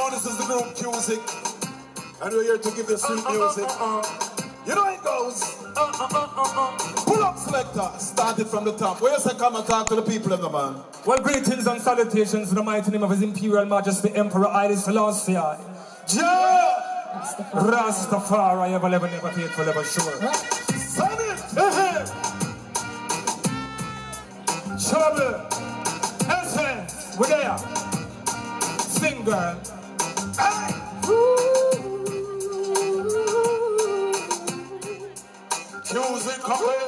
know this is the group Kuzikk, and we're here to give you sweet music. You know it goes. Pull up selector, start it from the top. Where you say come and talk to the people in the man? Well, greetings and salutations in the mighty name of His Imperial Majesty Emperor Haile Selassie. Yeah! Rastafari, ever, never, faithful, ever sure. Son it! Trouble, Essence, we're there. Sing, girl. Hey! Kuzikk, come here.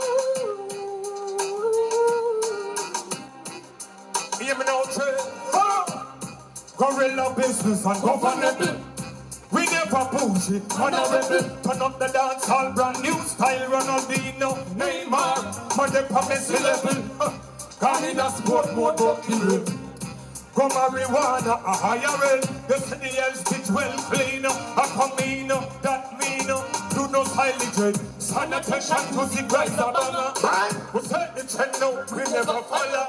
Hear me now, Trey. Gorilla business and government. We never push it, honorable. Turn up the dance hall, brand new style. Ronaldinho, Neymar, Madepa, Messi level. Gone in a sport mode, but kill. Go marijuana, a higher end. The city else bitch well clean. A camino, that mean. Do no silage. Sanitation to the rise of banger. We set the trend now, we never follow.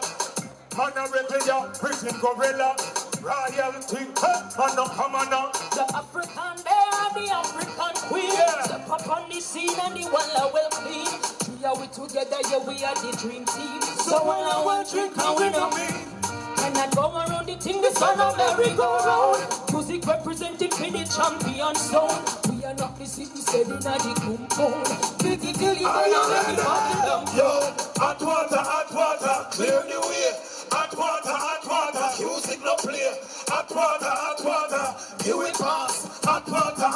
Man a regular, prison gorilla. Royalty, man no come on now. The African bear and the African queen. Step up on the scene and the wall will clean. We are we together, yeah, we are the dream team. So when I want drink, and we know me. And I go around the thing, the sun of merry-go-round. Music representing for the champion sound. We are not the city, said in a the compound. Pretty till you know you're ready for the dump. Yo, hot water, clear the way. Hot water, Kuzikk no play. Hot water, give it pass. Hot water,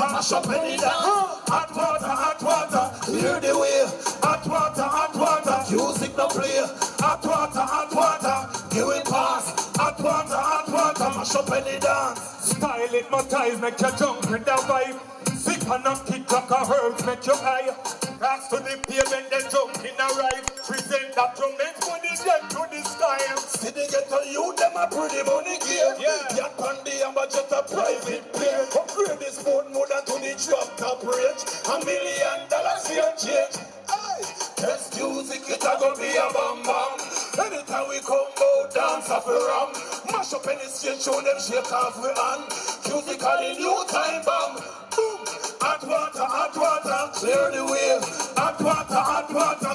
mash up any dance. Hot water, clear the way. Hot water, Kuzikk no play. Hot water, give it pass. Hot water, mash up any dance. Style it, my ties, make you jump in the vibe. Sick and up, kick like a herbs, make you high. Dance to the pavement, then jump in a ride. Present that drum, make money get to the sky. See the ghetto youth, them a pretty money gear. Yacht Pandy and budget a private plane. Upgrade this sport more than to the drop top range. $1 million for your change. Aye, test music, it a go be a bam bam. Anytime we come out, dance off a ram. Mash up any stage, show them shake off with hand. Kuzikk a the new time bomb. Boom. Hot water, clear the way. Hot water,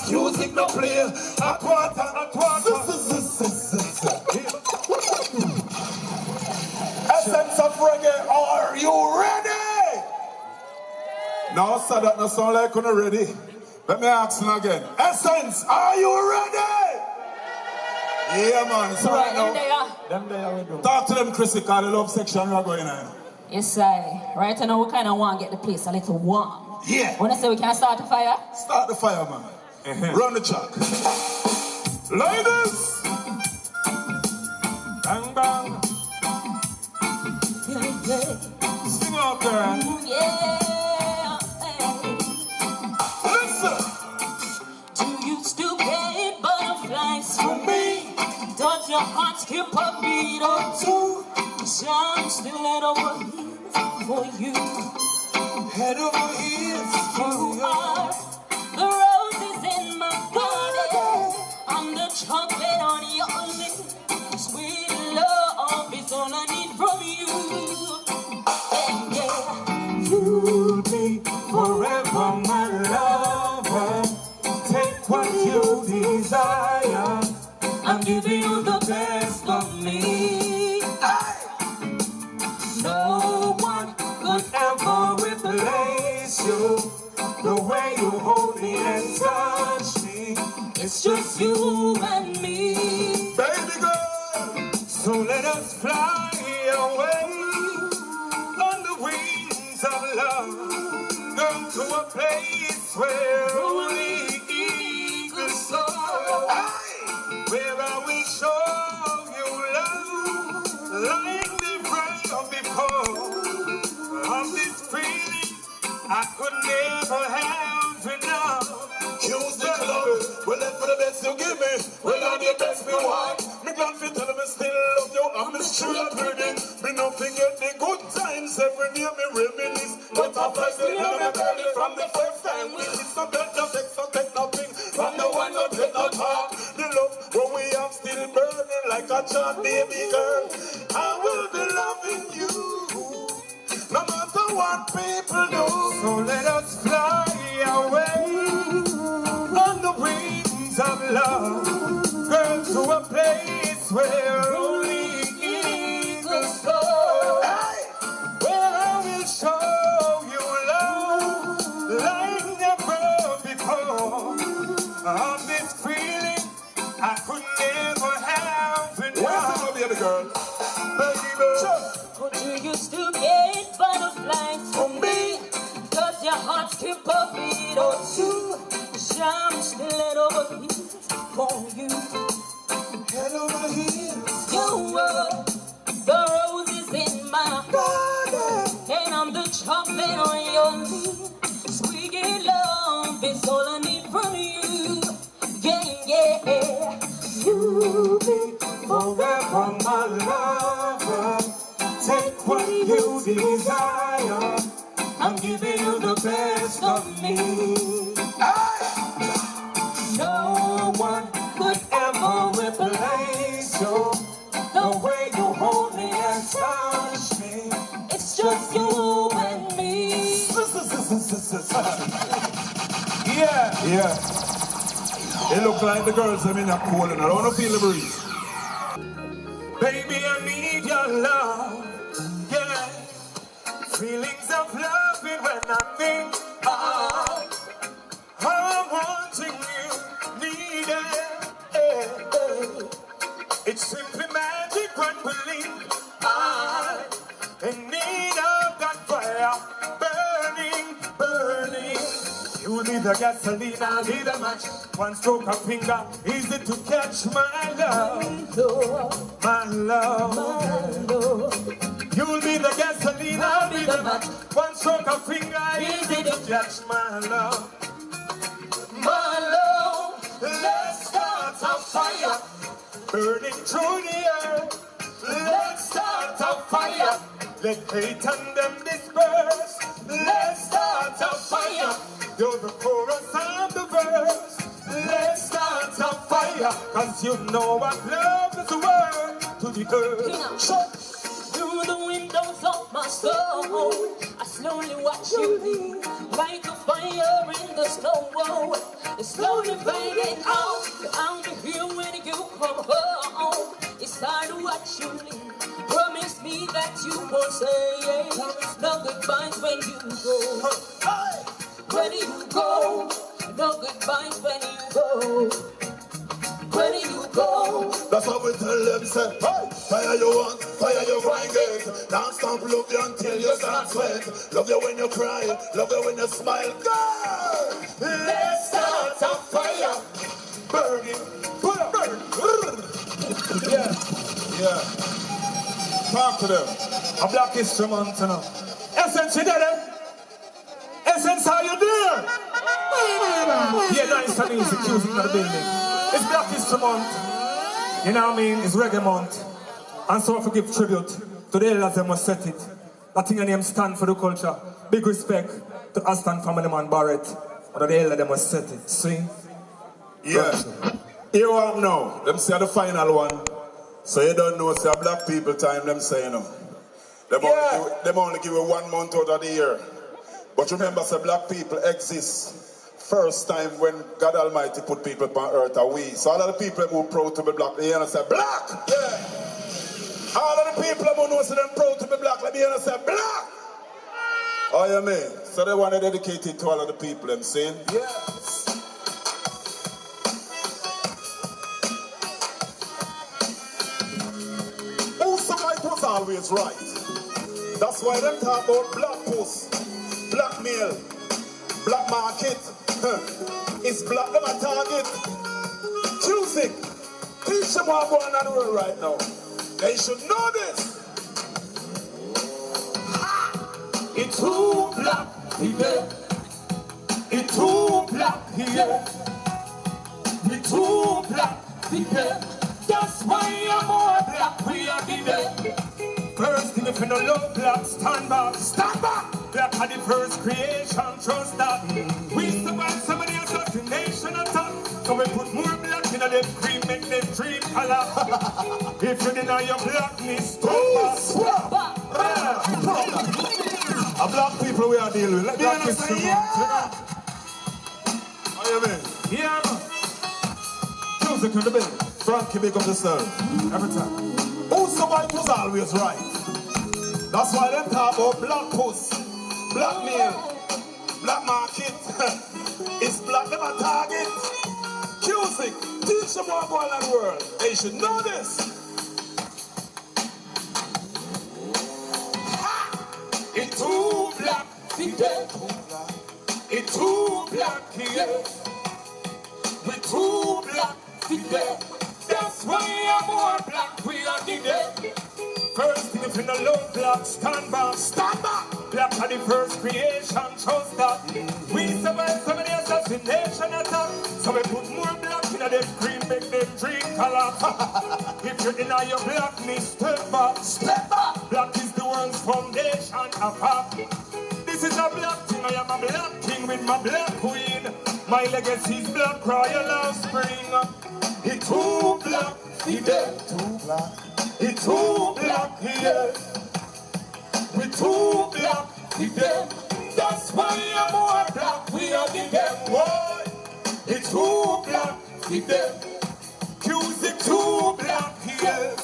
Kuzikk no play. Hot water. Essence of Reggae, are you ready? No, sir, that no sound like you're ready. Let me ask you again. Essence, are you ready? Yeah, man, it's right now. Talk to them, Chrissy, because the love section we're going on. Yes, I. Right now we kind of want to get the place a little warm. Yeah. When I say we can start the fire? Start the fire, man. Run the track. Ladies! Bang, bang. Sing out there. Yeah. Listen! Do you still get butterflies for me? Does your heart skip a beat or two? I'm still head over heels for you. Head over heels for You you. are the roses in my body. I'm the chocolate on your lips. Sweet love is all I need from you. And yeah, You'll be forever my lover. Take what you desire. I'm giving you the best of me. No one could ever replace you. The way you hold me and touch me. It's just you and me. Baby girl! So let us fly away on the wings of love. Go to a place where only eagles soar. Where I will show you love like never before. Of this feeling I could never have enough. Kuzikk love, well that's for the best you give me. Well I'm the best me want. Me glad for tell me still love you. I'm a straight reading. Me not forget the good times. Every day me reminisce. But I first still love me barely from the first time. We kiss no bed, no sex, no take nothing. From the one no take no talk. The love what we have still burning like a child baby girl. I will be loving you. what people do. So let us fly away on the wings of love, girl, to a place where only eagles go. Where I will show you love like never before. Of this feeling I could never have enough. Where's the baby girl? Baby. But you used to get butterflies for me, cause your heart skip a beat or two. I'm still head over heels for you. Head over heels. You were the roses in my garden, and I'm the chocolate on your knee. Sweet love is all I need from you. Yeah, yeah. You be Forever my lover, take what you desire. I'm giving you the best of me. No one could ever replace you. The way you hold me and touch me, It's just you and me. Yeah. It look like the girls are in a cold and I don't want to feel the breeze. baby, I need your love. Yeah, feelings of loving when I think I'm wanting you, needed. It's simply magic when we link. I'm in need of that fire, burning. You will be the gasoline, I'll be the match. One stroke of finger, easy to catch my love. My love. You will be the gasoline, I'll be the match. One stroke of finger, easy to catch my love. My love, let's start a fire, burning through the earth. Let's start a fire, let hate and them disperse. Let's start a fire, you're the chorus of the verse. Let's start a fire, cause you know what love is worth to the earth. Through the windows of my soul, I slowly watch you leave, like a fire in the snow. It's slowly fading out. I'll be here when you come home. It's hard to watch you leave. Promise me that you won't say no goodbyes when you go. Where do you go? No goodbyes when you go. Where do you go? That's what we tell them, say, hey, fire you want, fire you find it. Don't stop, love you until you start sweat. Love you when you cry, love you when you smile. Girl, let's start a fire, burning, burn. Yeah. Talk to them. A black instrument, you know. Essence, you did it? Essence, how you doing? Yeah, nice and easy, Kuzikk in the building. It's Black History Month, you know what I mean? It's Reggae Month. And so I forgive tribute to the elders that must set it. That thing name stand for the culture. Big respect to Aston family man Barrett. And the elder that must set it. See? Yeah. Here I am now. Them say the final one. So you don't know, say black people time, them say, you know. Them only give you 1 month out of the year. But remember, say black people exist first time when God Almighty put people on earth are we. So all of the people who are proud to be black, they hear and say, black! Yeah. All of the people who know say them proud to be black, let me hear and say, black! Oh, you mean? So they want to dedicate it to all of the people, them saying? Yes. Somebody was always right. That's why them talk about black post, blackmail, black market. It's black them a target. Kuzikk, teach them what going on in the world right now. They should know this. It's too black here. It's too black here. It's too black here. That's why I'm more black, we are the first thing if you don't love black, stand back. Stand back! Black are the first creation, trust that. We survive some of the assassination attack. So we put more black in the cream, make them dream color. If you deny your blackness, stop back. A black black people we are dealing with. Let black history yeah. How you mean? Yeah, man. Kuzikk in the building. Frankie big up the serve. Every time. Who's white was always right. That's why they talk about black puss, black male, black market. It's black them a target. Kuzikk, teach them what going on in the world. They should know this. It's too black, it's too black here. We're too black today. That's why I'm more black. We are today. First thing if you know love black, stand back. Stand back. Black are the first creation, trust that. We survive so many assassination attacks. So we put more black in them green, make them drink color. If you deny your blackness, step back. Step back. Black is the world's foundation apart. This is a black thing, I am a black king with my black queen. My legacy is black royal offspring. It's too black today. Too black. It's too black here. We're too black today. That's why I'm more black. We are the damn world. It's too black today. Kuzikk Too black here.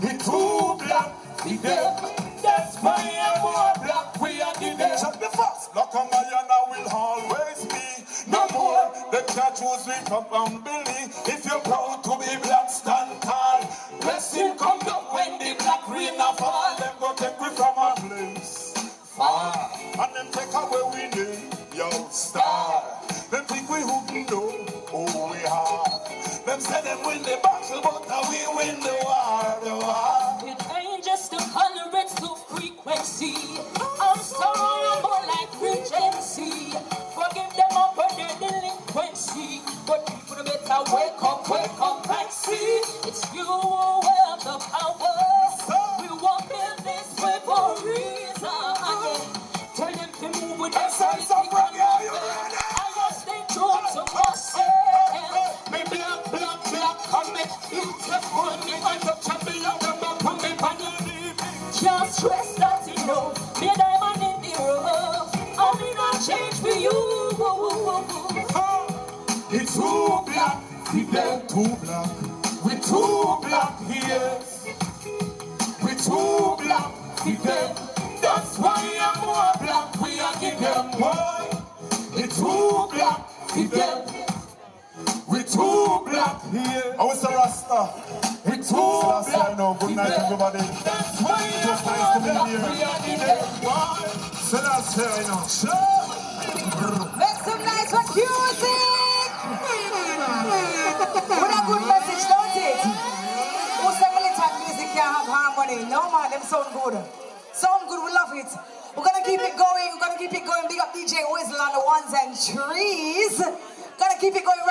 It's too black today. That's why I'm more black. We are the damn. Check the first. Look on Mayana will always be. No more. They can't choose me from Billy. If you're proud to be black, stand tall. Blessing come down when the black rain a fall. Them go take we from a place far, and them take away we name, yo star. Them think we who know who we are. Them say them win the battle, but we win the war, the war. It ain't just a color, it's the frequency. I'm sorry, more like regency. Forgive them up for their delinquency. But people better wake up and see. It's you who have the power. We won't build this way for a reason. Tell them to move with their Essence of Reggae, are you ready? I just stay true to myself. Me black, come me. You just want me, I don't champion, come me, Can't stress that you know. Be a diamond in the rough. I'll be not change for you. It's too black, today. Too black. We too black here. We too black today. That's why I'm more black. We are the damn world. We too black today. We too black here. Oh, it's a Rasta. We too black know. Good night, today. everybody. That's why Just I'm nice to more be black. here. We are the damn world. So that's fair enough. Make some nice for Kuzikk! What a good message, don't it? Who say militant music can't have harmony? No man, them sound good. Sound good, we love it. We're gonna keep it going, Big up DJ Whizzle on the ones and trees. Gonna keep it going